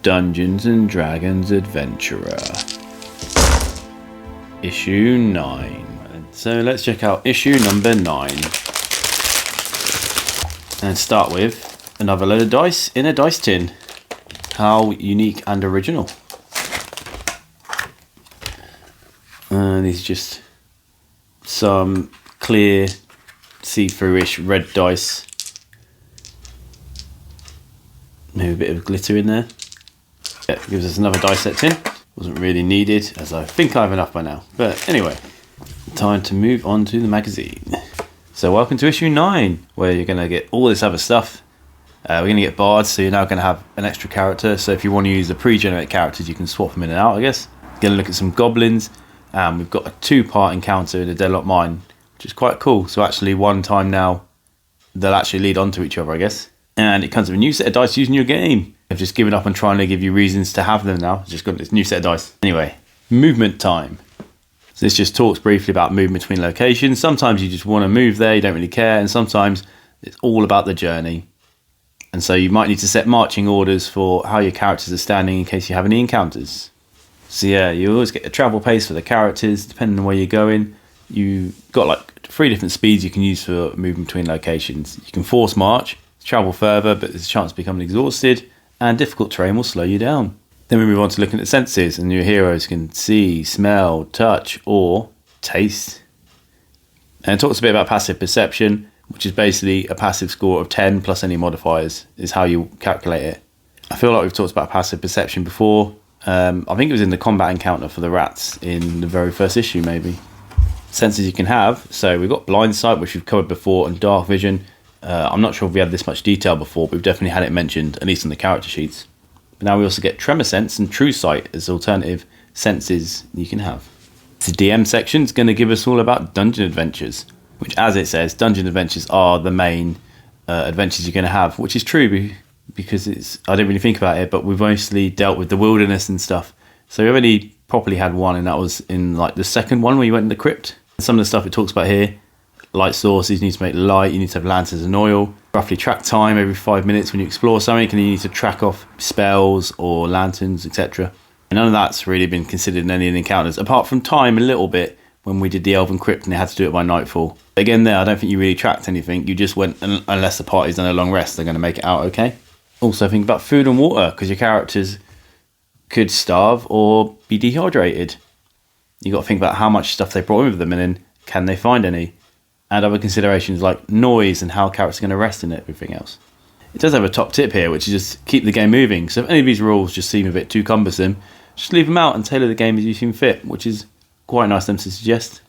Dungeons and Dragons Adventurer. Issue 9. So let's check out issue number 9. And start with another load of dice in a dice tin. How unique and original. These are just some clear, see-through-ish red dice. Maybe a bit of glitter in there. Yeah, gives us another dice set tin. Wasn't really needed, as I think I have enough by now. But anyway, time to move on to the magazine. So welcome to issue 9, where you're going to get all this other stuff. We're going to get bards, so you're now going to have an extra character. So if you want to use the pre-generated characters, you can swap them in and out, I guess. Going to look at some goblins. We've got a 2-part encounter in the Delzoun mine, which is quite cool. So actually one time now, they'll actually lead on to each other, I guess. And it comes with a new set of dice using your game. I've just given up on trying to give you reasons to have them now. I've just got this new set of dice. Anyway, movement time. So this just talks briefly about movement between locations. Sometimes you just want to move there, you don't really care. And sometimes it's all about the journey. And so you might need to set marching orders for how your characters are standing in case you have any encounters. So yeah, you always get a travel pace for the characters, depending on where you're going. You've got like 3 different speeds you can use for moving between locations. You can force march, travel further, but there's a chance of becoming exhausted, and difficult terrain will slow you down. Then we move on to looking at senses, and your heroes can see, smell, touch, or taste. And it talks a bit about passive perception, which is basically a passive score of 10 plus any modifiers, is how you calculate it. I feel like we've talked about passive perception before. I think it was in the combat encounter for the rats in the very first issue, maybe. Senses you can have. So we've got blind sight, which we've covered before, and dark vision. I'm not sure if we had this much detail before, but we've definitely had it mentioned, at least in the character sheets. But now we also get tremor sense and true sight as alternative senses you can have. The DM section is going to give us all about dungeon adventures, which, as it says, dungeon adventures are the main adventures you're going to have, which is true because I don't really think about it, but we've mostly dealt with the wilderness and stuff. So we've only properly had one, and that was in like the second one where you went in the crypt. Some of the stuff it talks about here, light sources, you need to make light, you need to have lanterns and oil, roughly track time every 5 minutes when you explore something, and you need to track off spells or lanterns, etc. And none of that's really been considered in any of the encounters, apart from time a little bit when we did the Elven Crypt and they had to do it by nightfall. Again there, I don't think you really tracked anything, you just went, unless the party's done a long rest, they're going to make it out okay. Also think about food and water, because your characters could starve or be dehydrated. You've got to think about how much stuff they brought in with them, and then can they find any? And other considerations like noise and how characters are going to rest and everything else. It does have a top tip here, which is just keep the game moving. So if any of these rules just seem a bit too cumbersome, just leave them out and tailor the game as you seem fit, which is quite nice of them to suggest.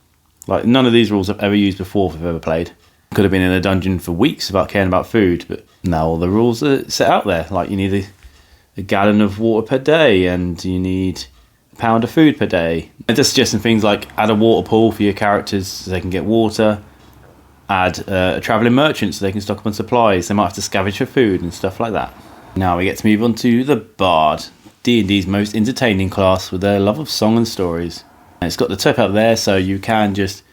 Like, none of these rules I've ever used before if I've ever played. Could have been in a dungeon for weeks without caring about food, but now all the rules are set out there. Like, you need a gallon of water per day, and you need a pound of food per day. It does suggest some things like add a water pool for your characters so they can get water, add a travelling merchant so they can stock up on supplies. They might have to scavenge for food and stuff like that. Now we get to move on to the Bard, D&D's most entertaining class with their love of song and stories. And it's got the top out there, so you can just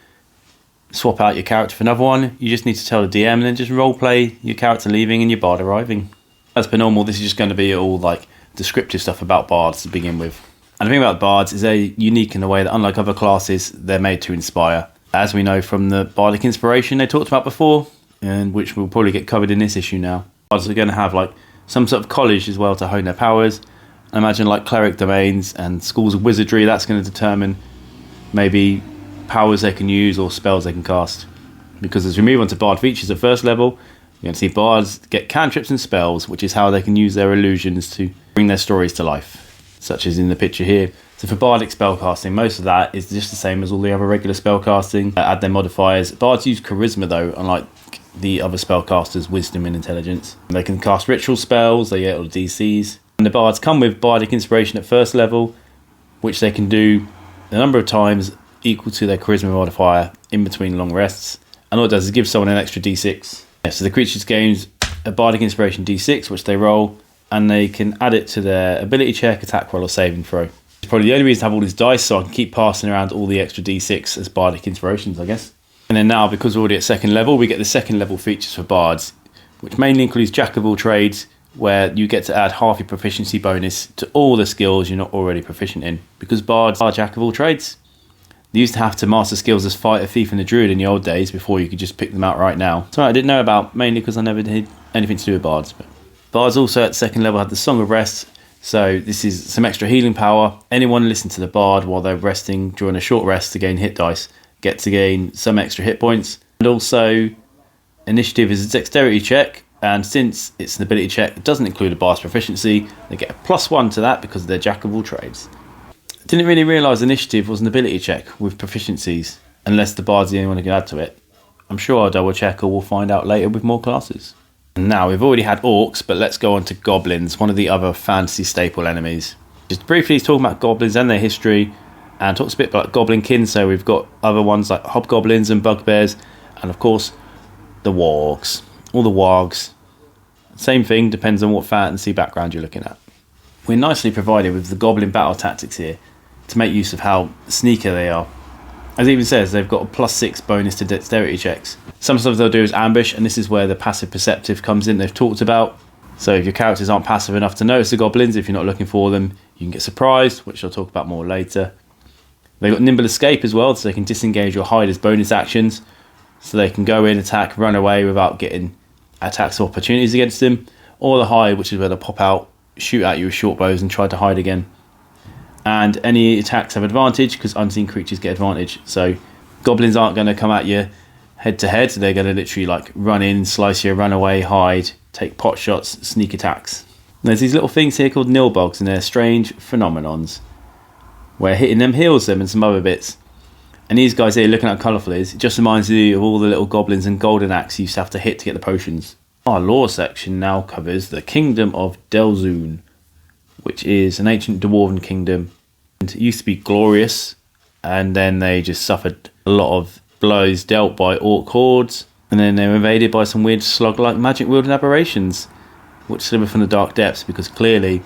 swap out your character for another one. You just need to tell the DM and then just roleplay your character leaving and your Bard arriving. As per normal, this is just going to be all like descriptive stuff about Bards to begin with. And the thing about Bards is they're unique in the way that, unlike other classes, they're made to inspire. As we know from the Bardic inspiration they talked about before, and which will probably get covered in this issue now. Bards are going to have like some sort of college as well to hone their powers. I imagine like cleric domains and schools of wizardry, that's going to determine maybe powers they can use or spells they can cast. Because as we move on to Bard features at first level, you're going to see Bards get cantrips and spells, which is how they can use their illusions to bring their stories to life, such as in the picture here. So for Bardic spellcasting, most of that is just the same as all the other regular spellcasting. Add their modifiers. Bards use charisma though, unlike the other spellcasters, wisdom and intelligence. They can cast ritual spells, they get all the DCs. And the Bards come with Bardic inspiration at first level, which they can do a number of times equal to their charisma modifier in between long rests. And all it does is give someone an extra d6. Yeah, so the creatures gains a Bardic inspiration d6, which they roll, and they can add it to their ability check, attack roll, or saving throw. It's probably the only reason to have all these dice, so I can keep passing around all the extra d6 as Bardic inspirations, I guess. And then now, because we're already at second level, we get the second level features for Bards, which mainly includes Jack of all trades, where you get to add half your proficiency bonus to all the skills you're not already proficient in, because bards are jack of all trades. They used to have to master skills as fighter, thief and a druid in the old days before you could just pick them out right now. Something I didn't know about, mainly because I never did anything to do with bards. But bards also at second level had the Song of Rest, so this is some extra healing power. Anyone listen to the bard while they're resting during a short rest to gain hit dice get to gain some extra hit points. And also initiative is a dexterity check, and since it's an ability check, it doesn't include a bard's proficiency. They get a +1 to that because they're jack of all trades. Didn't really realise initiative was an ability check with proficiencies, unless the bard's the only one who can add to it. I'm sure I'll double check, or we'll find out later with more classes. And now we've already had orcs, but let's go on to goblins, one of the other fantasy staple enemies. Just briefly talking about goblins and their history, and talks a bit about goblinkin. So we've got other ones like hobgoblins and bugbears, and of course the wargs, or the wargs. Same thing, depends on what fantasy background you're looking at. We're nicely provided with the goblin battle tactics here to make use of how sneaky they are. As it even says, they've got a +6 bonus to dexterity checks. Some stuff they'll do is ambush, and this is where the passive perceptive comes in, they've talked about. So if your characters aren't passive enough to notice the goblins, if you're not looking for them, you can get surprised, which I'll talk about more later. They've got nimble escape as well, so they can disengage or hide as bonus actions. So they can go in, attack, run away without getting attacks or opportunities against them. Or the hide, which is where they'll pop out, shoot at you with short bows and try to hide again. And any attacks have advantage because unseen creatures get advantage. So goblins aren't going to come at you head to head. They're going to literally like run in, slice you, run away, hide, take pot shots, sneak attacks. And there's these little things here called nilbogs, and they're strange phenomenons where hitting them heals them and some other bits. And these guys here, looking at how colourful it is, it just reminds you of all the little goblins and golden axe you used to have to hit to get the potions. Our lore section now covers the kingdom of Delzoun, which is an ancient dwarven kingdom. And it used to be glorious, and then they just suffered a lot of blows dealt by orc hordes, and then they were invaded by some weird slug-like magic-wielding aberrations, which slithered from the dark depths because clearly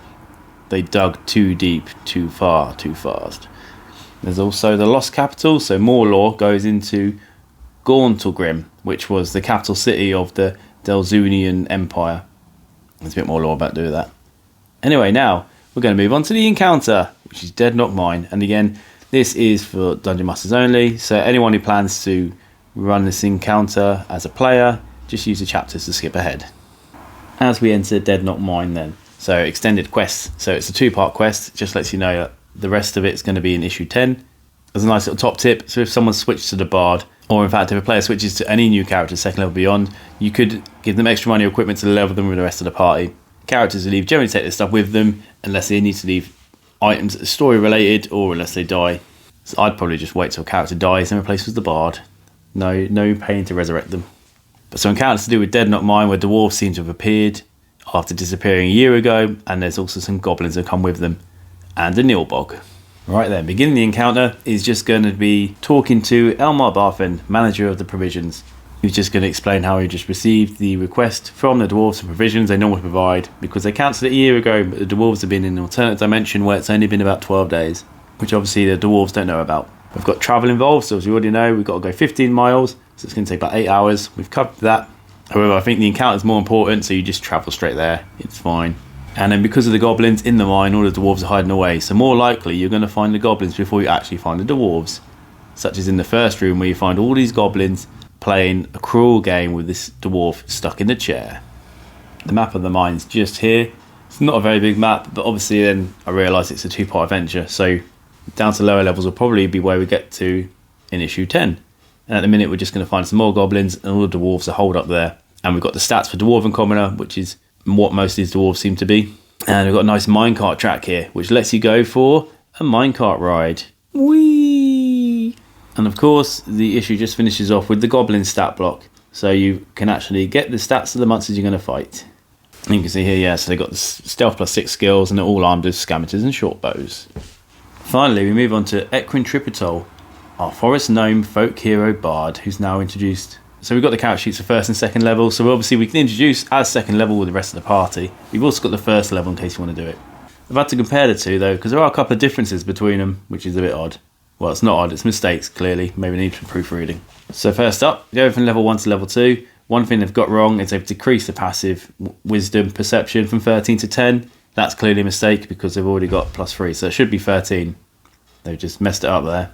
they dug too deep, too far, too fast. There's also the Lost Capital, so more lore goes into Gauntlgrim, which was the capital city of the Delzounian Empire. There's a bit more lore about to do with that. Anyway, now we're going to move on to the encounter, which is Dead Knock Mine. And again, this is for Dungeon Masters only, so anyone who plans to run this encounter as a player, just use the chapters to skip ahead. As we enter Dead Knock Mine then, so extended quest. So it's a 2-part quest, just lets you know that the rest of it's going to be in issue 10. There's a nice little top tip, so if someone switched to the bard, or in fact if a player switches to any new character second level beyond, you could give them extra money or equipment to level them with the rest of the party. Characters who leave generally take their stuff with them unless they need to leave items that are story related or unless they die. So I'd probably just wait till a character dies and replace with the bard. No pain to resurrect them. But some encounters to do with Dead Knock Mine where dwarves seem to have appeared after disappearing a year ago, and there's also some goblins that come with them, and a nilbog. Right then, beginning the encounter is just going to be talking to Elmar Barfen, manager of the provisions. He's just going to explain how he just received the request from the dwarves for provisions they normally provide, because they cancelled it a year ago, but the dwarves have been in an alternate dimension where it's only been about 12 days, which obviously the dwarves don't know about. We've got travel involved, so as you already know, we've got to go 15 miles, so it's going to take about 8 hours. We've covered that. However, I think the encounter is more important, so you just travel straight there. It's fine. And then because of the goblins in the mine, all the dwarves are hiding away, so more likely you're going to find the goblins before you actually find the dwarves, such as in the first room where you find all these goblins playing a cruel game with this dwarf stuck in the chair. The map of the mine's just here. It's not a very big map, but obviously then I realised it's a 2-part adventure, so down to lower levels will probably be where we get to in issue 10. And at the minute we're just going to find some more goblins, and all the dwarves are holed up there. And we've got the stats for Dwarven Commoner, which is what most of these dwarves seem to be. And we've got a nice minecart track here, which lets you go for a minecart ride. Whee! And of course, the issue just finishes off with the goblin stat block. So you can actually get the stats of the monsters you're going to fight. And you can see here, yeah, so they've got the stealth +6 skills, and they're all armed with scamiters and short bows. Finally, we move on to Equin Tripitol, our forest gnome folk hero bard, who's now introduced. So we've got the character sheets for first and second level, so obviously we can introduce as second level with the rest of the party. We've also got the first level in case you want to do it. I've had to compare the two though, because there are a couple of differences between them, which is a bit odd. Well, it's not odd, it's mistakes, clearly. Maybe need some proofreading. So first up, go from level 1 to level 2. One thing they've got wrong is they've decreased the passive wisdom perception from 13 to 10. That's clearly a mistake because they've already got +3, so it should be 13. They've just messed it up there.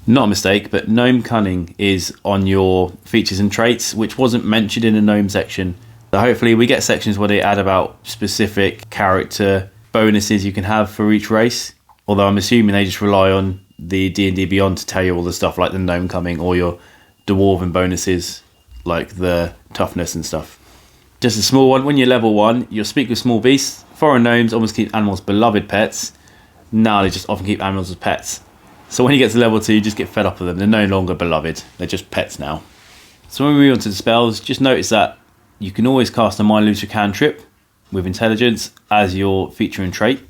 Not a mistake, but gnome cunning is on your features and traits, which wasn't mentioned in the gnome section. So hopefully we get sections where they add about specific character bonuses you can have for each race. Although I'm assuming they just rely on the D&D Beyond to tell you all the stuff like the gnome coming or your dwarven bonuses like the toughness and stuff. Just a small one, when you're level 1, you'll speak with small beasts. Foreign gnomes almost keep animals beloved pets. Now they just often keep animals as pets. So when you get to level 2, you just get fed up with them. They're no longer beloved, they're just pets now. So when we move on to the spells, just notice that you can always cast a Mind Loser cantrip with intelligence as your feature and trait.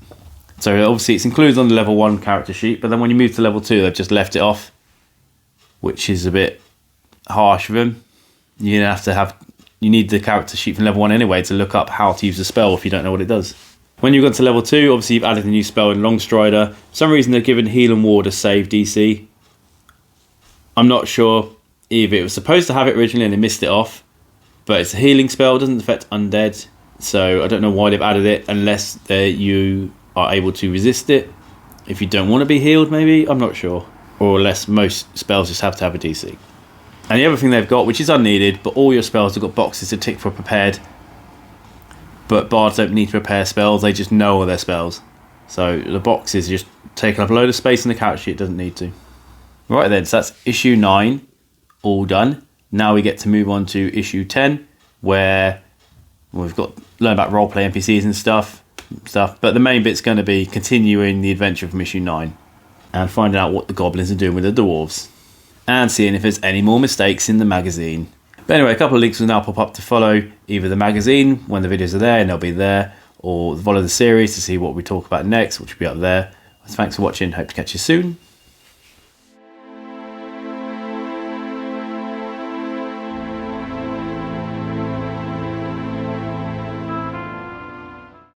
So obviously it's included on the level 1 character sheet, but then when you move to level 2, they've just left it off, which is a bit harsh of them. You need the character sheet from level 1 anyway to look up how to use the spell if you don't know what it does. When you've gone to level 2, obviously you've added a new spell in Longstrider. For some reason they've given Heal and Ward a save DC. I'm not sure either it was supposed to have it originally and they missed it off, but it's a healing spell, it doesn't affect undead, so I don't know why they've added it unless you are able to resist it. If you don't want to be healed, maybe, I'm not sure. Or unless most spells just have to have a DC. And the other thing they've got, which is unneeded, but all your spells have got boxes to tick for prepared. But bards don't need to prepare spells, they just know all their spells. So the box is just taking up a load of space in the character sheet, it doesn't need to. Right then, so that's issue 9, all done. Now we get to move on to issue 10, where we've got learn about roleplay NPCs and stuff. But the main bit's going to be continuing the adventure from issue 9 and finding out what the goblins are doing with the dwarves and seeing if there's any more mistakes in the magazine. But anyway, a couple of links will now pop up to follow either the magazine when the videos are there and they'll be there, or follow the series to see what we talk about next, which will be up there. Thanks for watching, hope to catch you soon.